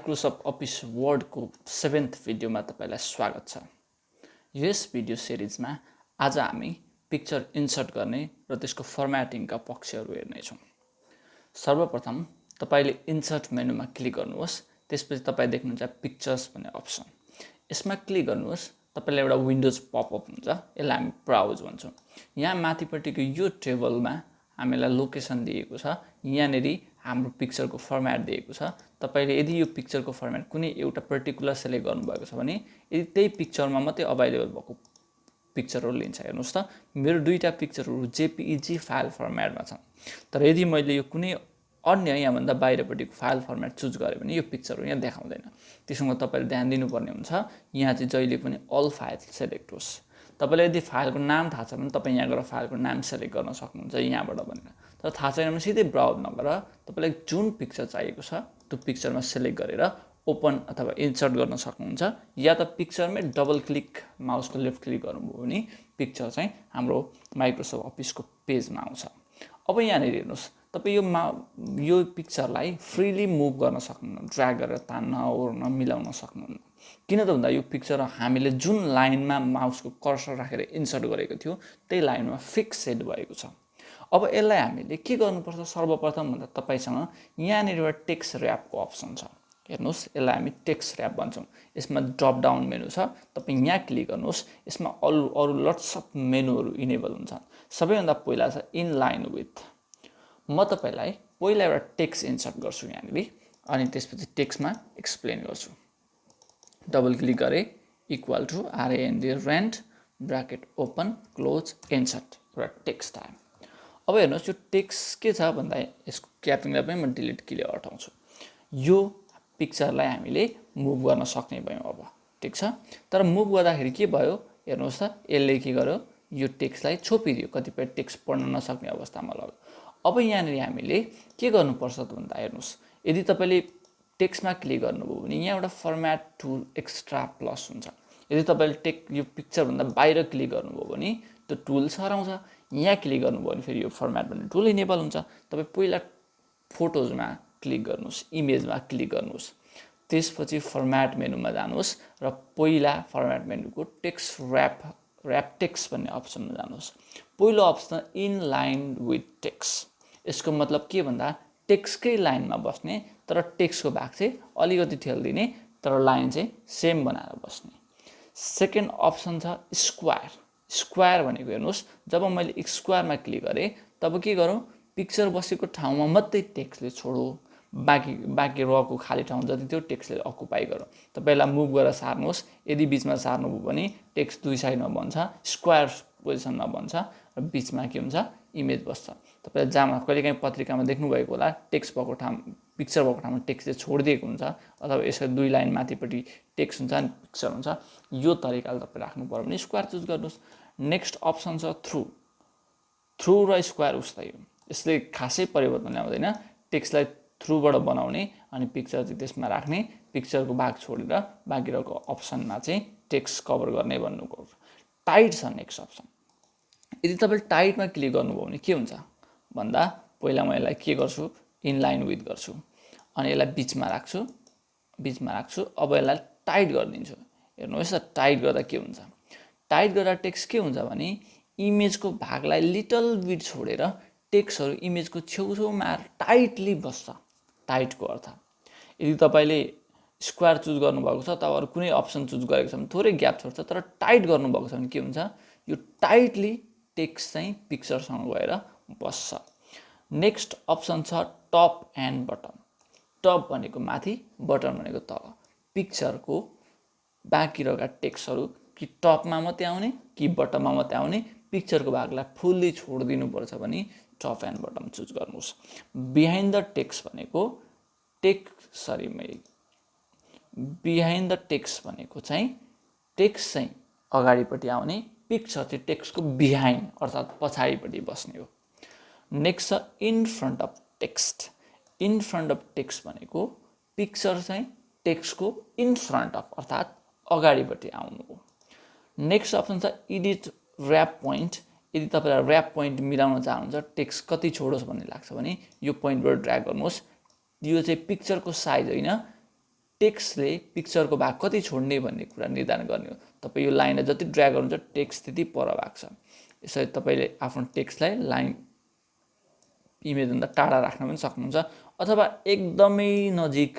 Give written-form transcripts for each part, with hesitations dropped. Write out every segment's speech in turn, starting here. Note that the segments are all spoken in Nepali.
माइक्रोसफ्ट अफिस वर्डको 7th भिडियोमा तपाईलाई स्वागत छ। यस भिडियो सिरिजमा आज हामी पिक्चर इन्सर्ट गर्ने र त्यसको फर्म्याटिङका पक्षहरू हेर्नेछौँ। सर्वप्रथम तपाईले इन्सर्ट मेनुमा क्लिक गर्नुहोस्। त्यसपछि तपाई देख्नुहुन्छ पिक्चर्स भन्ने अप्सन। यसमा क्लिक गर्नुहोस्। तपाईलाई एउटा विन्डोज पपअप हुन्छ। यसलाई हामी ब्राउज भन्छौँ। यहाँ माथिपट्टिको यो टेबलमा हामीलाई लोकेसन दिएको छ। यहाँनेरि हाम्रो पिक्चरको फर्म्याट दिएको छ। तपाईले यदि यो पिक्चरको फर्म्याट कुनै एउटा पर्टिकुलर सेलेक्ट गर्नुभएको छ भने यदि त्यही पिक्चरमा मात्रै अभाइलेबल भएको पिक्चरहरू लिन्छ। हेर्नुहोस् त, मेरो दुईटा पिक्चरहरू जेपीईजी फाइल फर्म्याटमा छन्। तर यदि मैले यो कुनै अन्य यहाँभन्दा बाहिरपट्टिको फाइल फर्म्याट चुज गरेँ भने यो पिक्चरहरू यहाँ देखाउँदैन। त्यसमा तपाईले ध्यान दिनुपर्ने हुन्छ। यहाँ चाहिँ जहिले पनि अल फाइल सेलेक्ट होस्। तपाईलाई यदि फाइलको नाम थाहा छ भने तपाईँ यहाँ गएर फाइलको नाम सेलेक्ट गर्न सक्नुहुन्छ यहाँबाट भनेर। तर थाहा छैन भने सिधै ब्राउज नगरेर तपाईलाई जुन पिक्चर चाहिएको छ त्यो पिक्चरमा सेलेक्ट गरेर ओपन अथवा इन्सर्ट गर्न सक्नुहुन्छ। या त पिक्चरमै डबल क्लिक माउसको लेफ्ट क्लिक गर्नुभयो भने पिक्चर चाहिँ हाम्रो माइक्रोसफ्ट अफिसको पेजमा आउँछ। अब यहाँनिर हेर्नुहोस्, तपाईँ यो पिक्चरलाई फ्रीली मुभ गर्न सक्नुहुन्न। ड्र्याग गरेर तान्न ओर्न मिलाउन सक्नुहुन्न। किन त भन्दा यो पिक्चर हामीले जुन लाइनमा माउसको कर्सर राखेर इन्सर्ट गरेको थियो त्यही लाइनमा फिक्स सेट भएको छ। अब यसलाई हामीले के गर्नुपर्छ? सर्वप्रथम भन्दा तपाईसँग यहाँनिर एउटा टेक्स्ट ऱ्यापको अप्सन छ। हेर्नुहोस्, यसलाई हामी टेक्स्ट ऱ्याप भन्छौँ। यसमा ड्रप डाउन मेनु छ। तपाईँ यहाँ क्लिक गर्नुहोस्। यसमा अरू लट्स अफ मेनुहरू इनेबल हुन्छन्। सबैभन्दा पहिला छ इन लाइन विथ। म तपाईलाई पहिला एउटा टेक्स्ट इन्सर्ट गर्छु यहाँनिर, अनि त्यसपछि टेक्स्टमा एक्सप्लेन गर्छु। डबल क्लिक गरेँ, equal to RAND rand bracket open close insert एउटा टेक्स्ट आयो। अब हेर्नुहोस्, यो टेक्स्ट के छ भन्दा यसको क्यापिङलाई पनि म डिलिट क्लियर हटाउँछु। यो पिक्चरलाई हामीले मुभ गर्न सक्ने भयौँ अब, ठिक छ। तर मुभ गर्दाखेरि के भयो हेर्नुहोस् त, यसले के गर्यो, यो टेक्स्टलाई छोपिदियो। कतिपय टेक्स्ट पढ्न नसक्ने अवस्थामा लग्यो। अब यहाँनिर हामीले के गर्नुपर्छ त भन्दा हेर्नुहोस्, यदि तपाईँले टेक्स्टमा क्लिक गर्नुभयो भने यहाँ एउटा फर्म्याट टुल एक्स्ट्रा प्लस हुन्छ। यदि तपाईँले यो पिक्चरभन्दा बाहिर क्लिक गर्नुभयो भने त्यो टुल्स हराउँछ। यहाँ क्लिक गर्नुभयो भने फेरि यो फर्म्याट भन्ने टुल इनेबल हुन्छ। तपाईँ पहिला फोटोजमा क्लिक गर्नुहोस्, इमेजमा क्लिक गर्नुहोस्, त्यसपछि फर्म्याट मेनुमा जानुहोस् र पहिला फर्म्याट मेनुको टेक्स्ट ऱ्याप टेक्स्ट भन्ने अप्सनमा जानुहोस्। पहिलो option in line with text. यसको मतलब के भन्दा टेक्स्टकै लाइनमा बस्ने, तर टेक्स्टको भाग चाहिँ अलिकति ठेल्दिने, तर लाइन चाहिँ सेम बनाएर बस्ने। सेकेन्ड अप्सन छ स्क्वायर। स्क्वायर भनेको हेर्नुहोस्, जब मैले स्क्वायरमा क्लिक गरेँ तब के गरौँ, पिक्चर बसेको ठाउँमा मात्रै टेक्स्टले छोडो, बाँकी रहेको खाली ठाउँ जति त्यो टेक्स्टले अकुपाई गरौँ। तपाईँलाई मुभ गरेर सार्नुहोस्। यदि बिचमा सार्नुभयो भने टेक्स्ट दुई साइडमा बन्छ, स्क्वायर पोजिसनमा बन्छ र बिचमा के हुन्छ, इमेज बस्छ। तपाईँले जहाँ कहिलेकाहीँ पत्रिकामा देख्नुभएको होला, टेक्स्ट भएको ठाउँ पिक्चर भएको ठाउँमा टेक्स्ट चाहिँ छोडिदिएको हुन्छ, अथवा यसरी दुई लाइन माथिपट्टि टेक्स्ट हुन्छ अनि पिक्चर हुन्छ। यो तरिकाले तपाईँ राख्नु पर्यो भने स्क्वायर चुज गर्नुहोस्। नेक्स्ट अप्सन छ थ्रु र स्क्वायर उस्तै हो। यसले खासै परिवर्तन ल्याउँदैन। टेक्स्टलाई थ्रुबाट बनाउने अनि पिक्चर चाहिँ त्यसमा राख्ने, पिक्चरको भाग छोडेर बाँकी रहेको अप्सनमा चाहिँ टेक्स्ट कभर गर्ने भन्नुको। टाइट छ नेक्स्ट अप्सन। यदि तपाईँले टाइटमा क्लिक गर्नुभयो भने के हुन्छ भन्दा पहिला म यसलाई के गर्छु, इन लाइन विथ गर्छु अनि यसलाई बिचमा राख्छु। अब यसलाई टाइट गरिदिन्छु। हेर्नुहोस् त, टाइट गर्दा के हुन्छ, टाइट गर्दा टेक्स्ट के हुन्छ भने इमेजको भागलाई लिटल बिट छोडेर टेक्स्टहरू इमेजको छेउछेउमा टाइटली बस्छ। टाइटको अर्थ, यदि तपाईँले स्क्वायर चुज गर्नुभएको छ तब अरू कुनै अप्सन चुज गरेको छ भने थोरै ग्याप छोड्छ, तर टाइट गर्नुभएको छ भने के हुन्छ, यो टाइटली टेक्स्ट चाहिँ पिक्चरसँग गएर बस्छ। नेक्स्ट अप्सन छ टप एन्ड बटम। टप भनेको माथि, बटम भनेको तल। पिक्चरको बाँकी रहेका टेक्स्टहरू कि टपमा मात्रै आउने कि बटममा मात्रै आउने, पिक्चरको भागलाई फुल्ली छोडिदिनुपर्छ भने टप एन्ड बटम चुज गर्नुहोस्। बिहाइन्ड द टेक्स्ट भनेको बिहाइन्ड द टेक्स्ट भनेको चाहिँ टेक्स्ट चाहिँ अगाडिपट्टि आउने, पिक्चर चाहिँ टेक्स्टको बिहाइन्ड अर्थात् पछाडिपट्टि बस्ने हो। नेक्स्ट छ in front of text. In front of text भनेको पिक्चर चाहिँ टेक्स्टको इन फ्रन्ट अफ अर्थात् अगाडिपट्टि आउनु हो। नेक्स्ट अप्सन छ एडिट ऱ्याप पोइन्ट। यदि तपाईँलाई ऱ्याप पोइन्ट मिलाउन चाहनुहुन्छ, टेक्स्ट कति छोडोस् भन्ने लाग्छ भने यो पोइन्टबाट ड्र्याग गर्नुहोस्। यो चाहिँ पिक्चरको साइज होइन, टेक्स्टले पिक्चरको भाग कति छोड्ने भन्ने कुरा निर्धारण गर्ने हो। तपाईँ यो लाइनलाई जति ड्र्याग गर्नुहुन्छ टेक्स्ट त्यति पर भएको छ। यसरी तपाईँले आफ्नो टेक्स्टलाई लाइन इमेजभन्दा टाढा राख्न पनि सक्नुहुन्छ अथवा एकदमै नजिक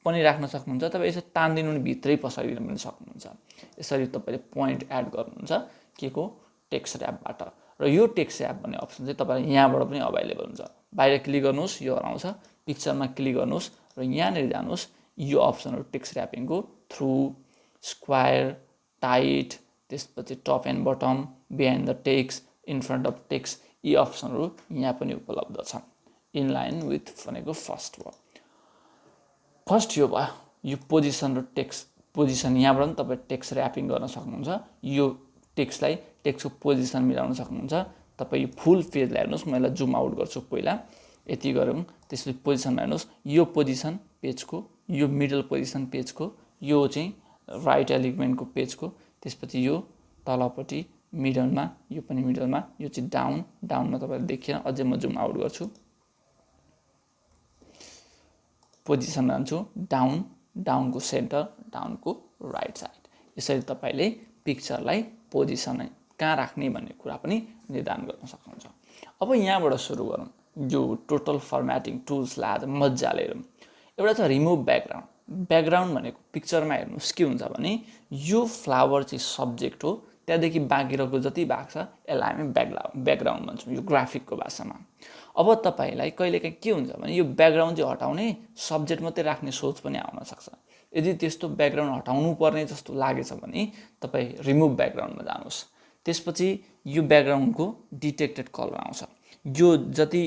पनि राख्न सक्नुहुन्छ। तपाईँ यसरी तान्दिनु पनि भित्रै पसारिदिन पनि सक्नुहुन्छ। यसरी तपाईँले पोइन्ट एड गर्नुहुन्छ के को टेक्स्ट ऱ्यापबाट। र यो टेक्स्ट ऱ्याप भन्ने अप्सन चाहिँ तपाईँलाई यहाँबाट पनि अभाइलेबल हुन्छ। बाहिर क्लिक गर्नुहोस्, यो हराउँछ, पिक्चरमा क्लिक गर्नुहोस् र यहाँनिर जानुहोस्, यो अप्सनहरू टेक्स्ट ऱ्यापिङको थ्रु, स्क्वायर, टाइट, त्यसपछि top and bottom, behind the text, in front of text, यी अप्सनहरू यहाँ पनि उपलब्ध छ। इन लाइन विथ भनेको फर्स्ट भयो। फर्स्ट यो भयो, यो पोजिसन र टेक्स्ट पोजिसन यहाँबाट पनि तपाईँ टेक्स्ट ऱ्यापिङ गर्न सक्नुहुन्छ। यो टेक्स्टलाई टेक्स्टको पोजिसन मिलाउन सक्नुहुन्छ। तपाईँ यो फुल पेजलाई हेर्नुहोस्, मैले जुम आउट गर्छु पहिला, यति गरौँ, त्यसपछि पोजिसनमा हेर्नुहोस्, यो पोजिसन पेजको, यो मिडल पोजिसन पेजको, यो चाहिँ राइट एलिमेन्टको पेजको, त्यसपछि यो तलपट्टि मिडलमा, यो पनि मिडलमा, यो चाहिँ डाउन, डाउनमा तपाईँले देखिएन, अझै म जुम आउट गर्छु, पोजिसन लान्छु, डाउन, डाउनको सेन्टर, डाउनको राइट साइड। यसरी तपाईँले पिक्चरलाई पोजिसन कहाँ राख्ने भन्ने कुरा पनि निर्धारण गर्न सक्नुहुन्छ। अब यहाँबाट सुरु गरौँ, यो टोटल फर्मेटिङ टुल्सलाई आज मजाले हेरौँ। एउटा छ रिमुभ ब्याकग्राउन्ड। ब्याकग्राउन्ड भनेको पिक्चरमा हेर्नुहोस् के हुन्छ भने यो फ्लावर चाहिँ सब्जेक्ट हो, त्यहाँदेखि बाँकी रहेको जति भाग छ यसलाई हामी ब्याकग्राउन्ड भन्छौँ यो ग्राफिकको भाषामा। अब तपाईँलाई कहिलेकाहीँ के हुन्छ भने यो ब्याकग्राउन्ड चाहिँ हटाउने, सब्जेक्ट मात्रै राख्ने सोच पनि आउन सक्छ। यदि त्यस्तो ब्याकग्राउन्ड हटाउनु पर्ने जस्तो लागेछ भने तपाईँ रिमुभ ब्याकग्राउन्डमा जानुहोस्। त्यसपछि यो ब्याकग्राउन्डको डिटेक्टेड कलर आउँछ। यो जति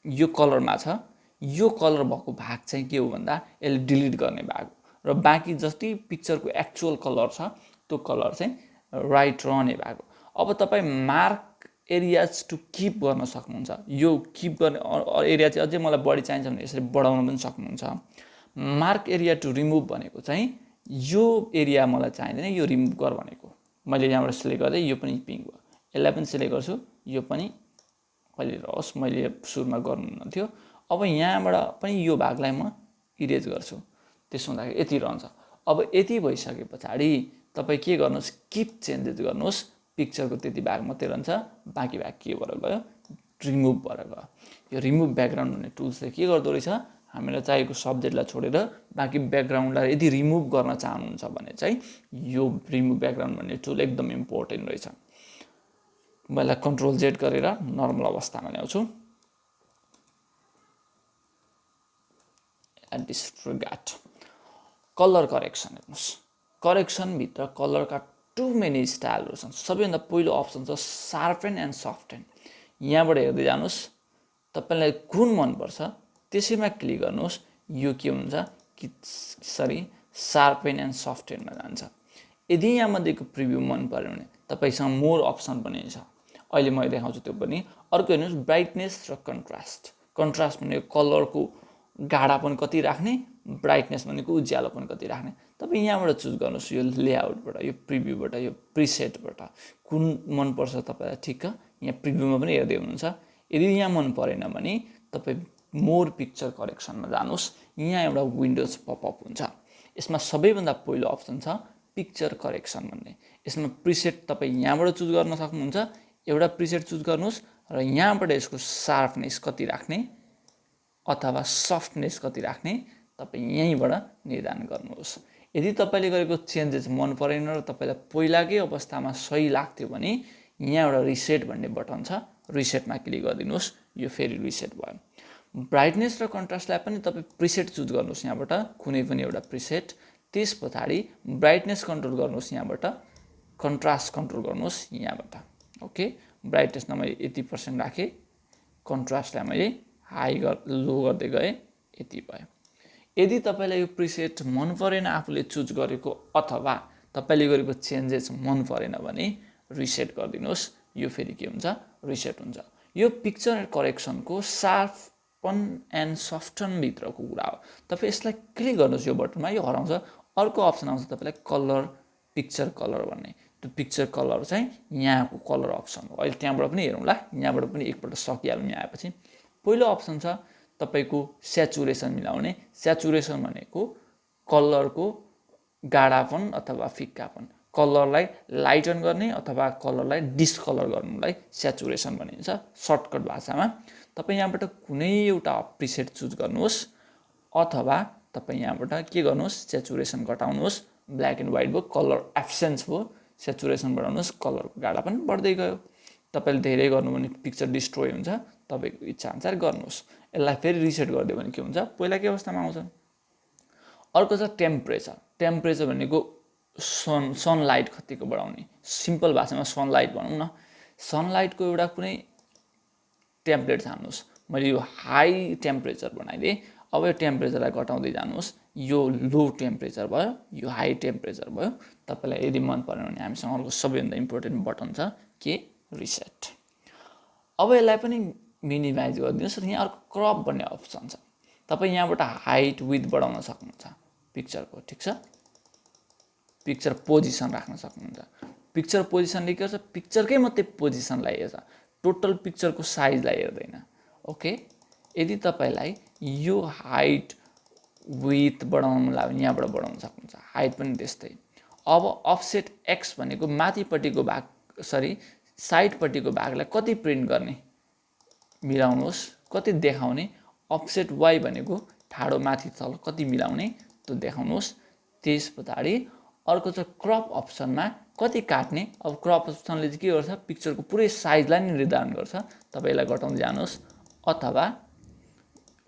यो कलरमा छ, यो कलर भएको भाग चाहिँ के हो भन्दा यसले डिलिट गर्ने भाग हो, र बाँकी जति पिक्चरको एक्चुअल कलर छ त्यो कलर चाहिँ राइट रहने भाग हो। अब तपाईँ मार्क एरियाज टु किप गर्न सक्नुहुन्छ। यो किप गर्ने एरिया चाहिँ अझै मलाई बढी चाहिन्छ भने यसरी बढाउन पनि सक्नुहुन्छ। मार्क एरिया टु रिमुभ भनेको चाहिँ यो एरिया मलाई चाहिँदैन, यो रिमुभ गर भनेको। मैले यहाँबाट सिलेक्ट गर्दै यो पनि पिङ्क भयो, यसलाई पनि सिलेक्ट गर्छु, यो पनि कहिले रहोस्, मैले सुरुमा गर्नु थियो। अब यहाँबाट पनि यो भागलाई म इरेज गर्छु, त्यसो हुँदाखेरि यति रहन्छ। अब यति भइसके पछाडि तपाईँ के गर्नुहोस्, किप चेन्जेस गर्नुहोस्, पिक्चरको त्यति भाग मात्रै रहन्छ, बाँकी भाग के भएर गयो, रिमुभ भएर गयो। यो रिमुभ ब्याकग्राउन्ड भन्ने टुल्सले के गर्दो रहेछ, हामीलाई चाहिएको सब्जेक्टलाई छोडेर बाँकी ब्याकग्राउन्डलाई यदि रिमुभ गर्न चाहनुहुन्छ भने चाहिँ यो रिमुभ ब्याकग्राउन्ड भन्ने टुल एकदम इम्पोर्टेन्ट रहेछ। मैले कन्ट्रोल जेड गरेर नर्मल अवस्थामा ल्याउँछु। डिस्ट्रिगार्ड कलर करेक्सन हेर्नुहोस्, करेक्सनभित्र कलरका टु मेनी स्टाइलहरू छन्। सबैभन्दा पहिलो अप्सन छ सार्पेन एन्ड सफ्टेन। यहाँबाट हेर्दै जानुहोस्, तपाईँलाई कुन मनपर्छ त्यसैमा क्लिक गर्नुहोस्। यो के हुन्छ कि सरी सार्पेन एन्ड सफ्टेनमा जान्छ। यदि यहाँमध्येको प्रिभ्यू मन पऱ्यो भने तपाईँसँग मोर अप्सन पनि छ, अहिले मैले देखाउँछु त्यो पनि। अर्को हेर्नुहोस् ब्राइटनेस र कन्ट्रास्ट। कन्ट्रास्ट भनेको कलरको गाढा पनि कति राख्ने, ब्राइटनेस भनेको उज्यालो पनि कति राख्ने। तपाईँ यहाँबाट चुज गर्नुहोस्, यो लेआउटबाट, यो प्रिभ्यूबाट, यो प्रिसेटबाट कुन मनपर्छ तपाईँलाई। ठिक, यहाँ प्रिभ्यूमा पनि हेर्दै हुनुहुन्छ। यदि यहाँ मन परेन भने तपाईँ मोर पिक्चर करेक्सनमा जानुहोस्। यहाँ एउटा विन्डोज पपअप हुन्छ, यसमा सबैभन्दा पहिलो अप्सन छ पिक्चर करेक्सन भन्ने। यसमा प्रिसेट तपाईँ यहाँबाट चुज गर्न सक्नुहुन्छ। एउटा प्रिसेट चुज गर्नुहोस् र यहाँबाट यसको सार्पनेस कति राख्ने अथवा सफ्टनेस कति राख्ने तपाईँ यहीँबाट निर्धारण गर्नुहोस्। यदि तपाईँले गरेको चेन्जेस मन परेन र तपाईँलाई पहिलाकै अवस्थामा सही लाग्थ्यो भने यहाँ एउटा रिसेट भन्ने बटन छ, रिसेटमा क्लिक गरिदिनुहोस्, यो फेरि रिसेट भयो। ब्राइटनेस र कन्ट्रास्टलाई पनि तपाईँ प्रिसेट चुज गर्नुहोस्, यहाँबाट कुनै पनि एउटा प्रिसेट। त्यस पछाडि ब्राइटनेस कन्ट्रोल गर्नुहोस्, यहाँबाट कन्ट्रास्ट कन्ट्रोल गर्नुहोस् यहाँबाट। ओके, ब्राइटनेसमा मैले 80% राखेँ, कन्ट्रास्टलाई मैले हाई लो गर्दै गएँ, यति भयो। यदि तपाईँलाई यो प्रिसेट मन परेन आफूले चुज गरेको अथवा तपाईँले गरेको चेन्जेस मन परेन भने रिसेट गरिदिनुहोस्, यो फेरि के हुन्छ, रिसेट हुन्छ। यो पिक्चर करेक्सनको सार्पन एन्ड सफ्टन भित्रको कुरा हो। तपाईँ यसलाई क्लिक गर्नुहोस्, यो बटनमा यो हराउँछ। अर्को अप्सन आउँछ तपाईँलाई कलर, पिक्चर कलर भन्ने। त्यो पिक्चर कलर चाहिँ यहाँको कलर अप्सन हो। अहिले त्यहाँबाट पनि हेरौँला, यहाँबाट पनि एकपल्ट सकिहालौँ। यहाँ आएपछि पहिलो अप्सन छ तपाईँको स्याचुरेसन मिलाउने। स्याचुरेसन भनेको कलरको गाढापन अथवा फिक्कापन, कलरलाई लाइटन गर्ने अथवा कलरलाई डिस्कलर गर्नुलाई स्याचुरेसन भनिन्छ सर्टकट भाषामा। तपाईँ यहाँबाट कुनै एउटा प्रिसेट चुज गर्नुहोस् अथवा तपाईँ यहाँबाट के गर्नुहोस्, स्याचुरेसन घटाउनुहोस्। ब्ल्याक एन्ड व्हाइट भयो, कलर एब्सेन्स भयो, स्याचुरेसन बढाउनुहोस्, कलरको गाढापन बढ्दै गयो। तपाईँले धेरै गर्नु भने पिक्चर डिस्ट्रोय हुन्छ, तपाईँको इच्छा अनुसार गर्नुहोस्। यसलाई फेरि रिसेट गरिदियो भने के हुन्छ, पहिला के अवस्थामा आउँछ। अर्को छ टेम्परेचर। टेम्परेचर भनेको सनलाइट कतिको बढाउने, सिम्पल भाषामा सनलाइट भनौँ न। सनलाइटको एउटा कुनै टेम्पलेट छान्नुहोस्। मैले यो हाई टेम्परेचर बनाइदिएँ, अब यो टेम्परेचरलाई घटाउँदै जानुहोस्। यो लो टेम्परेचर भयो, यो हाई टेम्परेचर भयो। तपाईँलाई यदि मन परेन भने हामीसँग अर्को सबैभन्दा इम्पोर्टेन्ट बटन छ के, रिसेट। अब यसलाई पनि मिनिमाइज गरिदिनुहोस् र यहाँ अर्को क्रप भन्ने अप्सन छ। तपाईँ यहाँबाट हाइट विथ बढाउन सक्नुहुन्छ पिक्चरको, ठिक छ। पिक्चर पोजिसन राख्न सक्नुहुन्छ। पिक्चर पोजिसनले के गर्छ, पिक्चरकै मात्रै पोजिसनलाई हेर्छ, टोटल पिक्चरको साइजलाई हेर्दैन। ओके, यदि तपाईँलाई यो हाइट विथ बढाउनु लाग्यो यहाँबाट बढाउन सक्नुहुन्छ, हाइट पनि त्यस्तै। अब अफसेट एक्स भनेको माथिपट्टिको भाग, साइडपट्टिको भागलाई कति प्रिन्ट गर्ने मिलाउनुहोस्, कति देखाउने। अफसेट वाइ भनेको ठाडो माथि तल कति मिलाउने त्यो देखाउनुहोस्। त्यस पछाडि अर्को छ क्रप अप्सनमा कति काट्ने। अब क्रप अप्सनले चाहिँ के गर्छ, पिक्चरको पुरै साइजलाई नै निर्धारण गर्छ। तपाईँलाई घटाउँदै जानुहोस् अथवा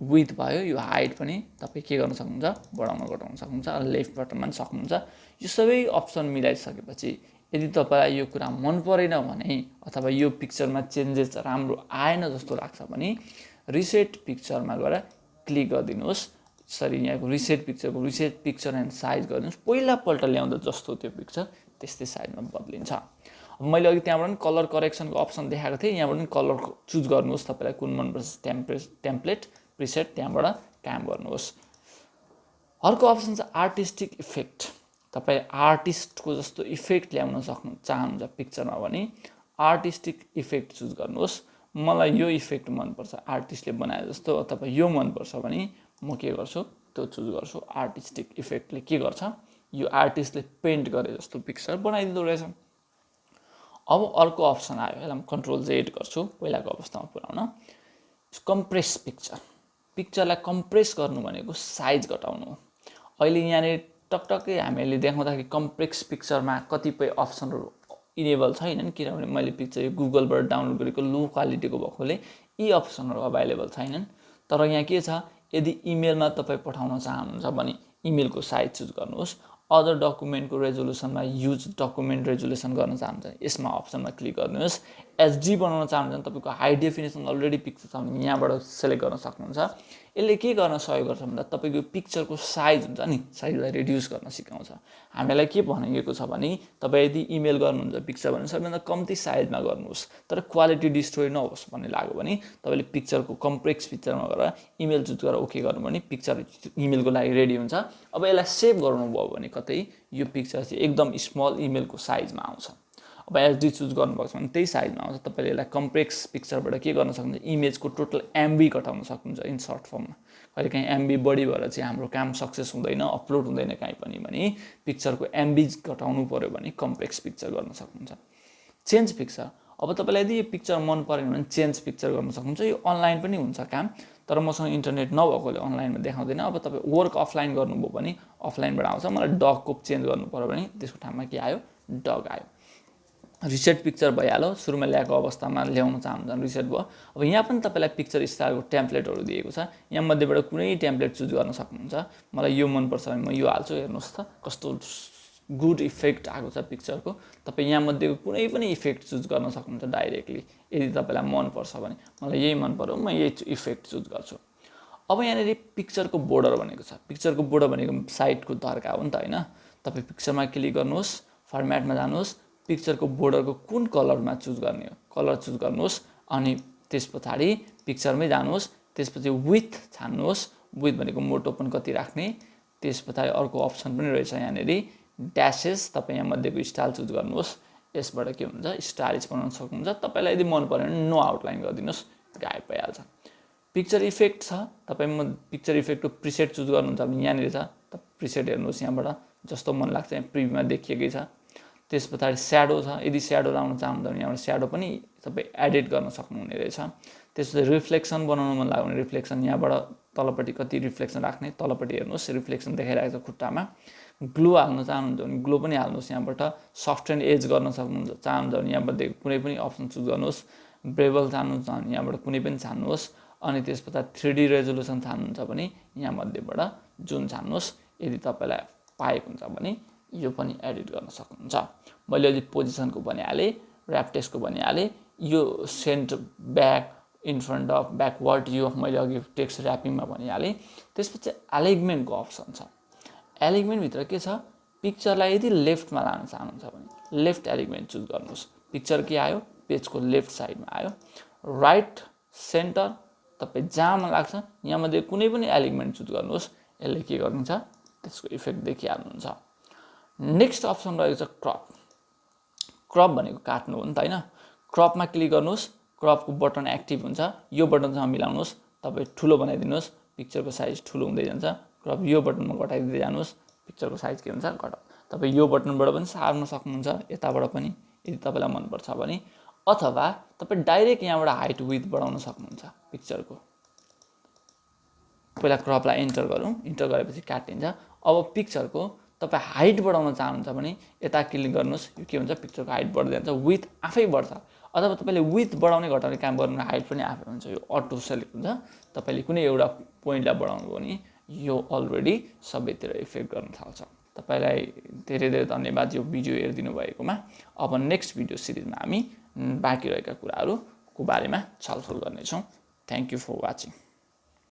विथ भयो, यो हाइट पनि तपाईँ के गर्न सक्नुहुन्छ, बढाउन घटाउन सक्नुहुन्छ। लेफ्ट बटनमा पनि सक्नुहुन्छ। यो सबै अप्सन मिलाइसकेपछि यदि तपाईँलाई यो कुरा मन परेन भने अथवा यो पिक्चरमा चेन्जेस राम्रो आएन जस्तो लाग्छ भने रिसेट पिक्चरमा गएर क्लिक गरिदिनुहोस्। यहाँको रिसेट पिक्चर एन्ड साइज गरिदिनुहोस्। पहिलापल्ट ल्याउँदा जस्तो त्यो पिक्चर त्यस्तै साइजमा बदलिन्छ। मैले अघि त्यहाँबाट पनि कलर करेक्सनको अप्सन देखाएको थिएँ, यहाँबाट पनि कलर चुज गर्नुहोस्। तपाईँलाई कुन मनपर्छ टेम्प्लेट प्रिसेट, त्यहाँबाट काम गर्नुहोस्। अर्को अप्सन छ आर्टिस्टिक इफेक्ट। तपाईँ आर्टिस्टको जस्तो इफेक्ट ल्याउन चाहनुहुन्छ पिक्चरमा भने आर्टिस्टिक इफेक्ट चुज गर्नुहोस्। मलाई यो इफेक्ट मनपर्छ, आर्टिस्टले बनाए जस्तो, अथवा यो मनपर्छ भने म के गर्छु, त्यो चुज गर्छु। आर्टिस्टिक इफेक्टले के गर्छ, यो आर्टिस्टले पेन्ट गरे जस्तो पिक्चर बनाइदिँदो रहेछ। अब अर्को अप्सन आयो, यसलाई म कन्ट्रोल जेड गर्छु पहिलाको अवस्थामा पुऱ्याउन। Compress picture. पिक्चरलाई कम्प्रेस गर्नु भनेको साइज घटाउनु हो। अहिले यहाँनिर टकटकै हामीले देखाउँदाखेरि कम्प्रेस पिक्चरमा कतिपय अप्सनहरू इनेबल छैनन्, किनभने मैले पिक्चर यो गुगलबाट डाउनलोड गरेको लो क्वालिटीको भएकोले यी अप्सनहरू अभाइलेबल छैनन्। तर यहाँ के छ, यदि इमेलमा तपाईँ पठाउन चाहनुहुन्छ भने इमेलको साइज चुज गर्नुहोस्। अदर डकुमेन्टको रेजोल्युसनमा युज डकुमेन्ट रेजोल्युसन गर्न चाहनुहुन्छ यसमा अप्सनमा क्लिक गर्नुहोस्। एचडी बनाउन चाहनुहुन्छ भने तपाईँको हाई डेफिनेसन अलरेडी पिक्चर छ भने यहाँबाट सेलेक्ट गर्न सक्नुहुन्छ। यसले के गर्न सहयोग गर्छ भन्दा तपाईँको पिक्चरको साइज हुन्छ नि, साइजलाई रिड्युस गर्न सिकाउँछ। हामीलाई के भनिएको छ भने तपाईँ यदि इमेल गर्नुहुन्छ पिक्चर भने सबैभन्दा कम्ती साइजमा गर्नुहोस्, तर क्वालिटी डिस्ट्रोय नहोस् भन्ने लाग्यो भने तपाईँले पिक्चरको कम्प्रेस पिक्चरमा गएर इमेल चुज गरेर ओके गर्नु भने पिक्चर इमेलको लागि रेडी हुन्छ। अब यसलाई सेभ गर्नुभयो भने कतै यो पिक्चर चाहिँ एकदम स्मल इमेलको साइजमा आउँछ। अब एचडी चुज गर्नुभएको छ भने त्यही साइजमा आउँछ। तपाईँले यसलाई कम्प्रेस पिक्चरबाट के गर्न सक्नुहुन्छ, इमेजको टोटल एमबी घटाउन सक्नुहुन्छ इन सर्ट फर्ममा। कहिले काहीँ एमबी बढी भएर चाहिँ हाम्रो काम सक्सेस हुँदैन, अपलोड हुँदैन काहीँ पनि भने पिक्चरको एमबी घटाउनु पऱ्यो भने कम्प्रेस पिक्चर गर्न सक्नुहुन्छ। Change picture. अब तपाईँलाई यदि यो पिक्चर मन परेन भने चेन्ज पिक्चर गर्न सक्नुहुन्छ। यो अनलाइन पनि हुन्छ काम, तर मसँग इन्टरनेट नभएकोले अनलाइनमा देखाउँदैन। अब तपाईँ वर्क अफलाइन गर्नुभयो भने अफलाइनबाट आउँछ। मलाई डगको चेन्ज गर्नु पऱ्यो भने त्यसको ठाउँमा के आयो, डग आयो। रिसेट पिक्चर भइहाल्यो, सुरुमा ल्याएको अवस्थामा ल्याउन चाहनुहुन्छ रिसेट भयो। अब यहाँ पनि तपाईँलाई पिक्चर स्टाइलको टेम्प्लेटहरू दिएको छ, यहाँ मध्येबाट कुनै टेम्प्लेट चुज गर्न सक्नुहुन्छ। मलाई यो मनपर्छ भने म यो हाल्छु। हेर्नुहोस् त कस्तो गुड इफेक्ट आएको छ पिक्चरको। तपाईँ यहाँ मध्येको कुनै पनि इफेक्ट चुज गर्न सक्नुहुन्छ डाइरेक्टली। यदि तपाईँलाई मनपर्छ भने मलाई यही मन पर्यो, म यही इफेक्ट चुज गर्छु। अब यहाँनिर पिक्चरको बोर्डर भनेको छ। पिक्चरको बोर्डर भनेको साइडको धर्का हो नि त, होइन। तपाईँ पिक्चरमा क्लिक गर्नुहोस्, फर्मेटमा जानुहोस्, पिक्चरको बोर्डरको कुन कलरमा चुज गर्ने हो कलर चुज गर्नुहोस्। अनि त्यस पछाडि पिक्चरमै जानुहोस्, त्यसपछि विथ छान्नुहोस्। विथ भनेको मोटोपन कति राख्ने। त्यस पछाडि अर्को अप्सन पनि रहेछ यहाँनिर ड्यासेस। तपाईँ यहाँ मध्येको स्टाइल चुज गर्नुहोस्। यसबाट के हुन्छ, स्टाइलिस बनाउन सक्नुहुन्छ। तपाईँलाई यदि मन परेन भने नो आउटलाइन गरिदिनुहोस्, गायब भइहाल्छ। पिक्चर इफेक्ट छ, तपाईँ पिक्चर इफेक्टको प्रिसेट चुज गर्नुहुन्छ भने यहाँनिर छ। प्रिसेट हेर्नुहोस् यहाँबाट जस्तो मन लाग्छ यहाँ प्रिभ्यूमा देखिएकै छ। त्यस पछाडि स्याडो छ, यदि स्याडो लाउन चाहनुहुन्छ भने यहाँबाट स्याडो पनि तपाईँ एडिट गर्न सक्नुहुने रहेछ। त्यसपछि रिफ्लेक्सन बनाउन मन लाग्यो भने रिफ्लेक्सन यहाँबाट तलपट्टि कति रिफ्लेक्सन राख्ने तलपट्टि हेर्नुहोस् रिफ्लेक्सन देखाइरहेको छ खुट्टामा। ग्लो हाल्न चाहनुहुन्छ भने ग्लो पनि हाल्नुहोस् यहाँबाट। सफ्ट एन्ड एज गर्न चाहनुहुन्छ भने यहाँबाट कुनै पनि अप्सन चुज गर्नुहोस्। बेबल चाहनुहुन्छ भने यहाँबाट कुनै पनि छान्नुहोस्। अनि त्यस पछाडि 3D रेजोल्युसन छान्नुहुन्छ भने यहाँमध्येबाट जुन छान्नुहोस्। यदि तपाईँलाई पाएको हुन्छ भने यो पनि एडिट गर्न सक्नुहुन्छ। मैले अलि पोजिसनको भनिहालेँ, ऱ्याप टेक्स्टको भनिहालेँ, यो send back in front of backward यो मैले अघि टेक्स्ट ऱ्यापिङमा भनिहालेँ। त्यसपछि एलिग्मेन्टको अप्सन छ। एलिग्मेन्टभित्र के छ, पिक्चरलाई यदि लेफ्टमा लान चाहनुहुन्छ भने लेफ्ट एलिग्मेन्ट चुज गर्नुहोस्। पिक्चर के आयो, पेजको लेफ्ट साइडमा आयो। राइट सेन्टर तपाईँ जहाँ मन लाग्छ यहाँमध्ये कुनै पनि एलिग्मेन्ट चुज गर्नुहोस्। यसले के गरिन्छ, त्यसको इफेक्ट देखिहाल्नुहुन्छ। नेक्स्ट अप्सन रहेको छ क्रप। क्रप भनेको काट्नु हो नि त होइन। क्रपमा क्लिक गर्नुहोस्। क्रपको बटन एक्टिभ हुन्छ। यो बटनसँग मिलाउनुहोस्। तपाईँ ठुलो बनाइदिनुहोस्, पिक्चरको साइज ठुलो हुँदै जान्छ। क्रप यो बटनमा घटाइदिँदै जानुहोस्, पिक्चरको साइज के हुन्छ, घटाउ। तपाईँ यो बटनबाट पनि सार्न सक्नुहुन्छ, यताबाट पनि यदि तपाईँलाई मनपर्छ भने। अथवा तपाईँ डाइरेक्ट यहाँबाट हाइट विथ बढाउन सक्नुहुन्छ पिक्चरको। पहिला क्रपलाई इन्टर गरौँ, इन्टर गरेपछि काटिन्छ। अब पिक्चरको तपाईँ हाइट बढाउन चाहनुहुन्छ भने यता क्लिक गर्नुहोस्। यो के हुन्छ, पिक्चरको हाइट बढ्दै जान्छ, विथ आफै बढ्छ। अथवा तपाईँले विथ बढाउने घटाउने काम गर्नु हाइट पनि आफै हुन्छ। यो अटो सेलेक्ट हुन्छ। तपाईँले कुनै एउटा पोइन्टलाई बढाउनु हो भने यो अलरेडी सबैतिर इफेक्ट गर्न थाल्छ। तपाईँलाई धेरै धेरै धन्यवाद यो भिडियो हेरिदिनु भएकोमा। अब नेक्स्ट भिडियो सिरिजमा हामी बाँकी रहेका कुराहरूको बारेमा छलफल गर्नेछौँ। Thank you for watching.